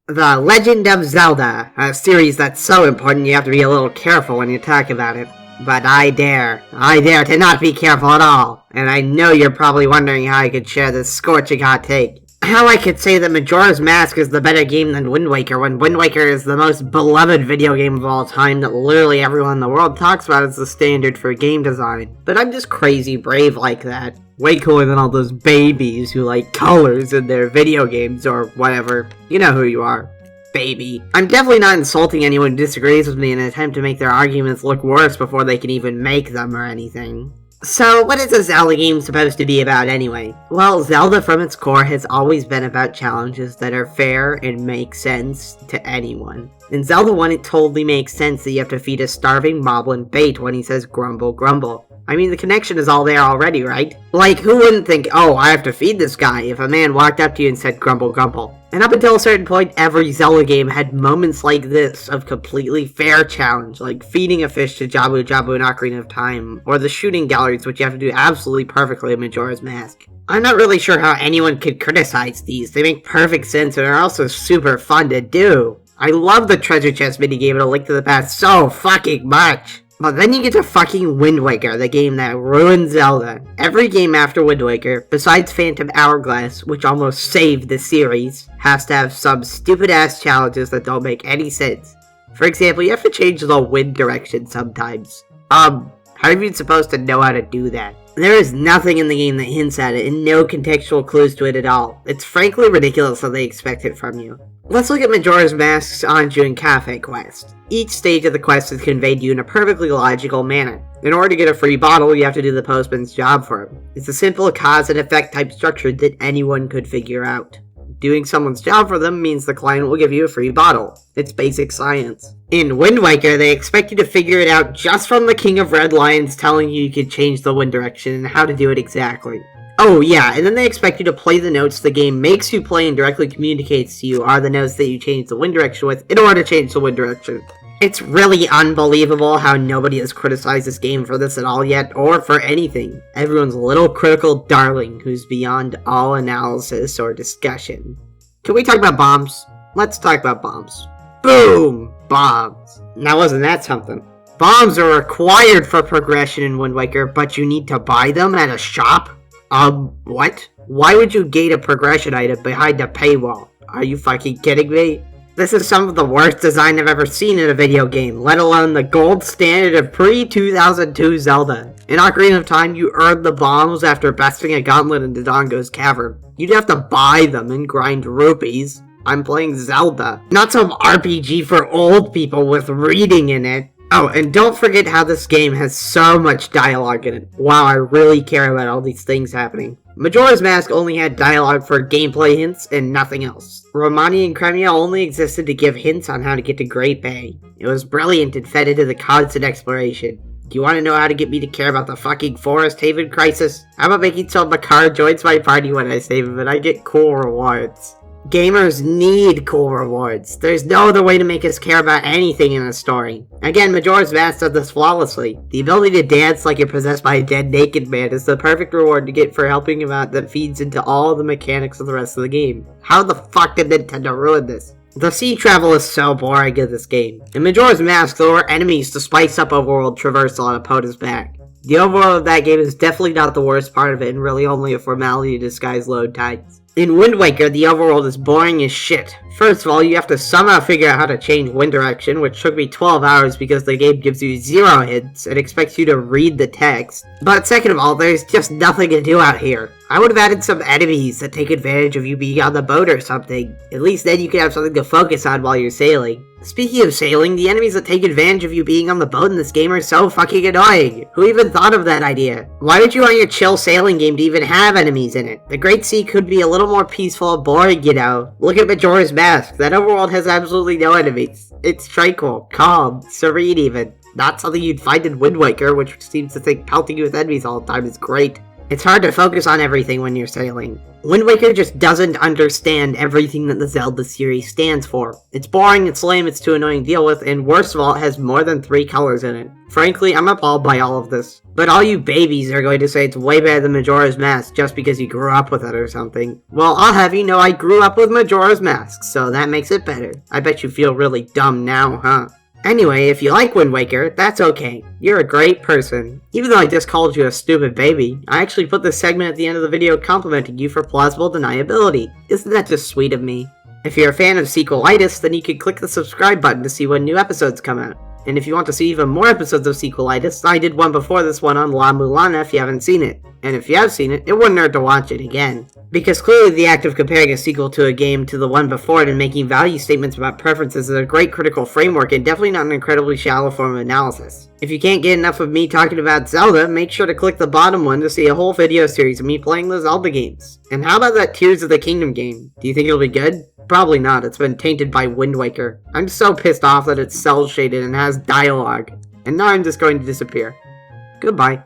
The Legend of Zelda, a series that's so important you have to be a little careful when you talk about it. But I dare to not be careful at all. And I know you're probably wondering how I could share this scorching hot take. How I could say that Majora's Mask is the better game than Wind Waker when Wind Waker is the most beloved video game of all time that literally everyone in the world talks about as the standard for game design. But I'm just crazy brave like that. Way cooler than all those babies who like colors in their video games or whatever. You know who you are. Baby. I'm definitely not insulting anyone who disagrees with me in an attempt to make their arguments look worse before they can even make them or anything. So, what is a Zelda game supposed to be about anyway? Well, Zelda from its core has always been about challenges that are fair and make sense to anyone. In Zelda 1, it totally makes sense that you have to feed a starving moblin bait when he says grumble grumble. I mean, the connection is all there already, right? Like, who wouldn't think, oh, I have to feed this guy if a man walked up to you and said grumble grumble? And up until a certain point, every Zelda game had moments like this of completely fair challenge, like feeding a fish to Jabu Jabu in Ocarina of Time, or the shooting galleries, which you have to do absolutely perfectly in Majora's Mask. I'm not really sure how anyone could criticize these. They make perfect sense and are also super fun to do. I love the treasure chest minigame in A Link to the Past so fucking much. But then you get to fucking Wind Waker, the game that ruined Zelda. Every game after Wind Waker, besides Phantom Hourglass, which almost saved the series, has to have some stupid-ass challenges that don't make any sense. For example, you have to change the wind direction sometimes. How are you supposed to know how to do that? There is nothing in the game that hints at it, and no contextual clues to it at all. It's frankly ridiculous that they expect it from you. Let's look at Majora's Mask's Anju and Cafe quest. Each stage of the quest is conveyed to you in a perfectly logical manner. In order to get a free bottle, you have to do the postman's job for him. It's a simple cause and effect type structure that anyone could figure out. Doing someone's job for them means the client will give you a free bottle. It's basic science. In Wind Waker, they expect you to figure it out just from the King of Red Lions telling you could change the wind direction and how to do it exactly. Oh yeah, and then they expect you to play the notes the game makes you play and directly communicates to you are the notes that you change the wind direction with in order to change the wind direction. It's really unbelievable how nobody has criticized this game for this at all yet, or for anything. Everyone's little critical darling who's beyond all analysis or discussion. Can we talk about bombs? Let's talk about bombs. Boom! Bombs. Now wasn't that something? Bombs are required for progression in Wind Waker, but you need to buy them at a shop? What? Why would you gate a progression item behind a paywall? Are you fucking kidding me? This is some of the worst design I've ever seen in a video game, let alone the gold standard of pre-2002 Zelda. In Ocarina of Time, you earned the bombs after besting a gauntlet in Dodongo's cavern. You'd have to buy them and grind rupees. I'm playing Zelda, not some RPG for old people with reading in it. Oh, and don't forget how this game has so much dialogue in it. Wow, I really care about all these things happening. Majora's Mask only had dialogue for gameplay hints and nothing else. Romani and Cremia only existed to give hints on how to get to Great Bay. It was brilliant and fed into the constant exploration. Do you want to know how to get me to care about the fucking Forest Haven crisis? How about making so Makar joins my party when I save him and I get cool rewards? Gamers need cool rewards. There's no other way to make us care about anything in a story. Again, Majora's Mask does this flawlessly. The ability to dance like you're possessed by a dead naked man is the perfect reward to get for helping him out that feeds into all the mechanics of the rest of the game. How the fuck did Nintendo ruin this? The sea travel is so boring in this game. In Majora's Mask, there were enemies to spice up overworld traversal on opponent's back. The overworld of that game is definitely not the worst part of it and really only a formality to disguise load times. In Wind Waker, the overworld is boring as shit. First of all, you have to somehow figure out how to change wind direction, which took me 12 hours because the game gives you 0 hints and expects you to read the text. But second of all, there's just nothing to do out here. I would have added some enemies that take advantage of you being on the boat or something. At least then you can have something to focus on while you're sailing. Speaking of sailing, the enemies that take advantage of you being on the boat in this game are so fucking annoying. Who even thought of that idea? Why would you want your chill sailing game to even have enemies in it? The Great Sea could be a little more peaceful and boring, you know. Look at Majora's Mask. That overworld has absolutely no enemies. It's tranquil, calm, serene even. Not something you'd find in Wind Waker, which seems to think pelting you with enemies all the time is great. It's hard to focus on everything when you're sailing. Wind Waker just doesn't understand everything that the Zelda series stands for. It's boring, it's lame, it's too annoying to deal with, and worst of all, it has more than 3 colors in it. Frankly, I'm appalled by all of this. But all you babies are going to say it's way better than Majora's Mask just because you grew up with it or something. Well, I'll have you know I grew up with Majora's Mask, so that makes it better. I bet you feel really dumb now, huh? Anyway, if you like Wind Waker, that's okay. You're a great person. Even though I just called you a stupid baby, I actually put this segment at the end of the video complimenting you for plausible deniability. Isn't that just sweet of me? If you're a fan of Sequelitis, then you can click the subscribe button to see when new episodes come out. And if you want to see even more episodes of Sequelitis, I did one before this one on La Mulana if you haven't seen it. And if you have seen it, it wouldn't hurt to watch it again. Because clearly the act of comparing a sequel to a game to the one before it and making value statements about preferences is a great critical framework and definitely not an incredibly shallow form of analysis. If you can't get enough of me talking about Zelda, make sure to click the bottom one to see a whole video series of me playing the Zelda games. And how about that Tears of the Kingdom game? Do you think it'll be good? Probably not, it's been tainted by Wind Waker. I'm so pissed off that it's cel-shaded and has dialogue. And now I'm just going to disappear. Goodbye.